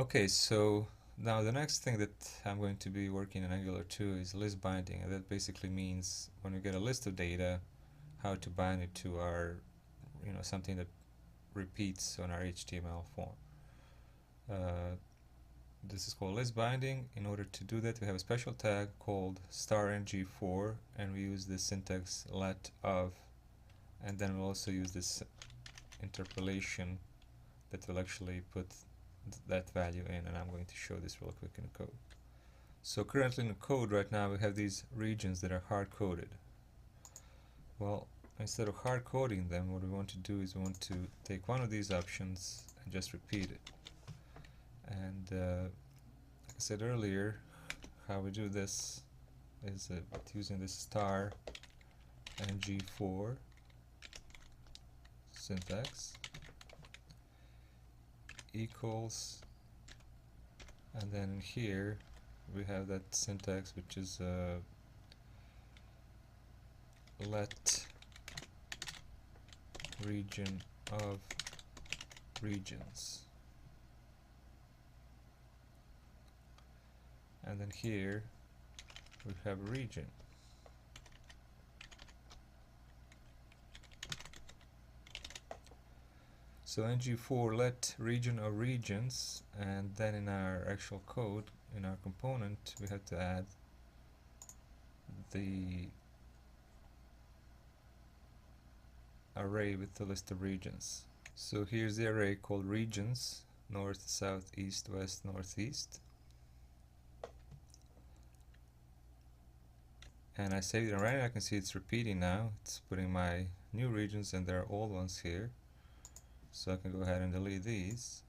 Okay, so now the next thing that I'm going to be working in Angular 2 is list binding, and that basically means when we get a list of data, how to bind it to our, something that repeats on our HTML form. Uh, this is called list binding. In order to do that, we have a special tag called *ng4, and we use the syntax let of, and then we'll also use this interpolation that will actually put that value in, and I'm going to show this real quick in the code. So currently in the code right now we have these regions that are hard-coded. Well, instead of hard-coding them, what we want to do is we want to take one of these options and just repeat it. And like I said earlier, how we do this is using this star ng4 syntax equals, and then here we have that syntax which is let region of regions, and then here we have a region. So ng4 let region of regions, and then in our actual code, in our component, we have to add the array with the list of regions. So here's the array called regions, north, south, east, west, northeast. And I saved it already. I can see it's repeating now. It's putting my new regions and there are old ones here. So I can go ahead and delete these.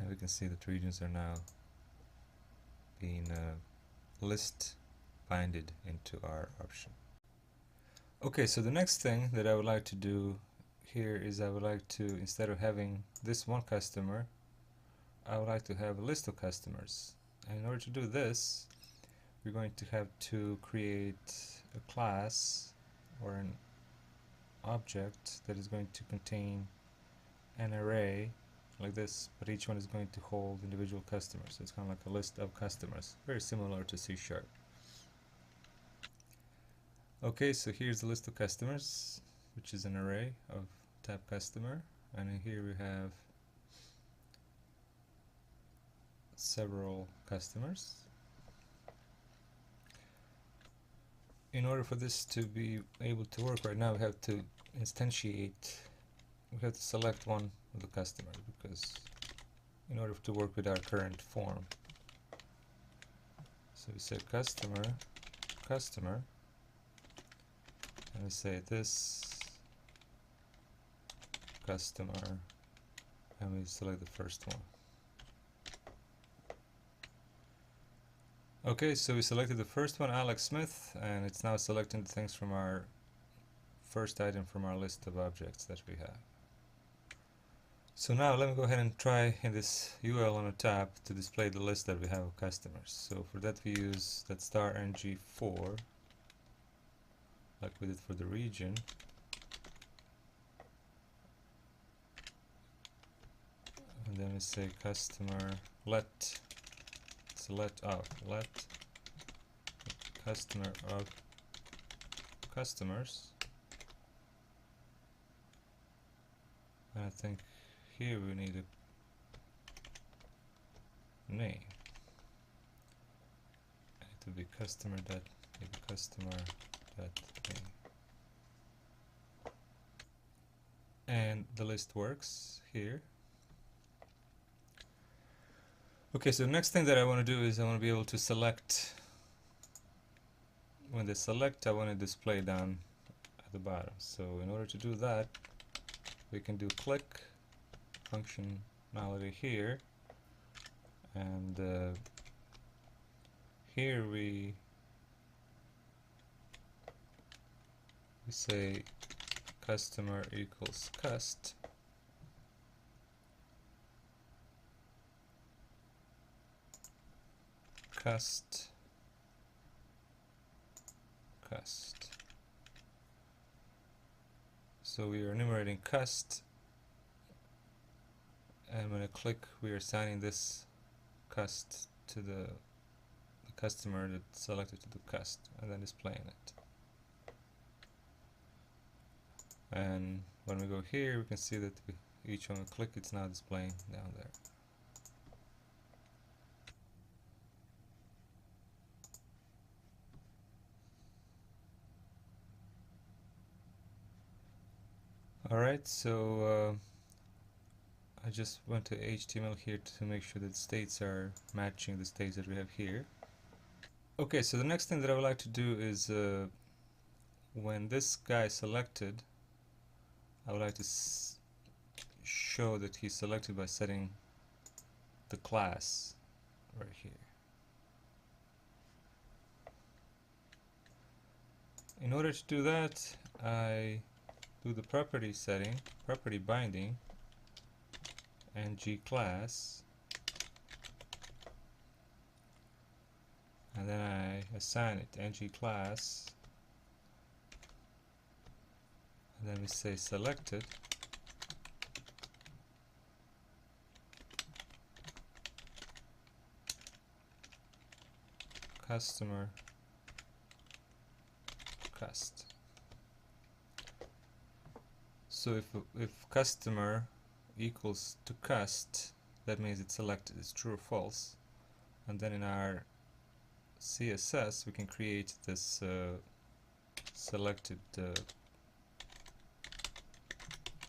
And we can see that regions are now being list binded into our option. Okay, so the next thing that I would like to do here is I would like to, instead of having this one customer, I would like to have a list of customers. And in order to do this, we're going to have to create a class or an object that is going to contain an array like this, but each one is going to hold individual customers. So it's kind of like a list of customers, very similar to C#. Okay, so here's the list of customers, which is an array of type customer, and in here we have several customers. In order for this to be able to work right now, we have to instantiate, we have to select one of the customers, because in order to work with our current form. So we say customer, and we say this customer, and we select the first one. Okay, so we selected the first one, Alex Smith, and it's now selecting the things from our first item from our list of objects that we have. So now let me go ahead and try in this UL on a tab to display the list that we have of customers. So for that we use that *ng4, like we did for the region. And then we say customer let, let customer of customers. And I think here we need a name. It would be customer dot name. And the list works here. Okay, so the next thing that I want to do is I want to be able to select. When they select, I want to display down at the bottom. So in order to do that, we can do click functionality here, and here we say customer equals cust, cust. So we are enumerating cust, and when I click, we are assigning this cust to the customer that's selected to the cust, and then displaying it. And when we go here, we can see that each one we click, it's now displaying down there. Alright, so I just went to HTML here to make sure that states are matching the states that we have here. Okay, so the next thing that I would like to do is when this guy is selected, I would like to show that he's selected by setting the class right here. In order to do that, I do the property setting, property binding, ng class, and then I assign it ng class, and then we say selected, customer cust. So if customer equals to cust, that means it's selected, it's true or false. And then in our CSS we can create this selected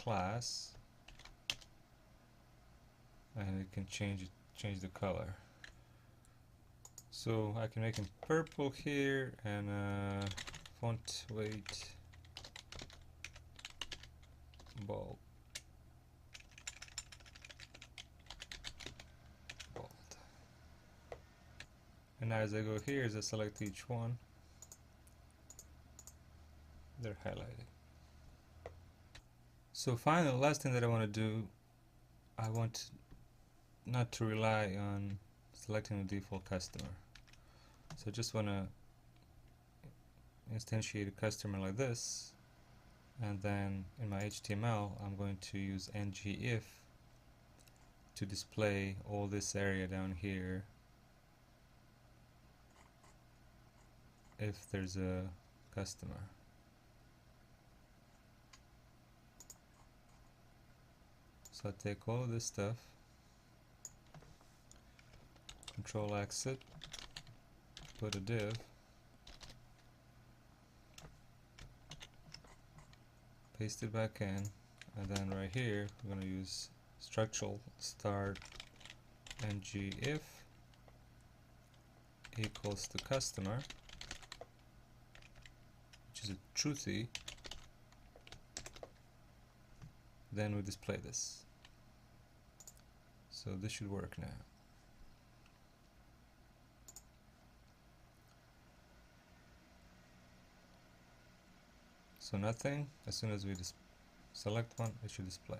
class, and we can change the color. So I can make him purple here, and font weight bold. And as I go here, as I select each one, they're highlighted. So finally, the last thing that I want to do, I want not to rely on selecting the default customer. So I just want to instantiate a customer like this, and then in my HTML I'm going to use ngIf to display all this area down here if there's a customer. So I take all of this stuff, control exit, put a div, paste it back in, and then right here we're going to use structural start ngIf equals to customer, which is a truthy. Then we display this. So this should work now. So nothing, as soon as we select one, it should display.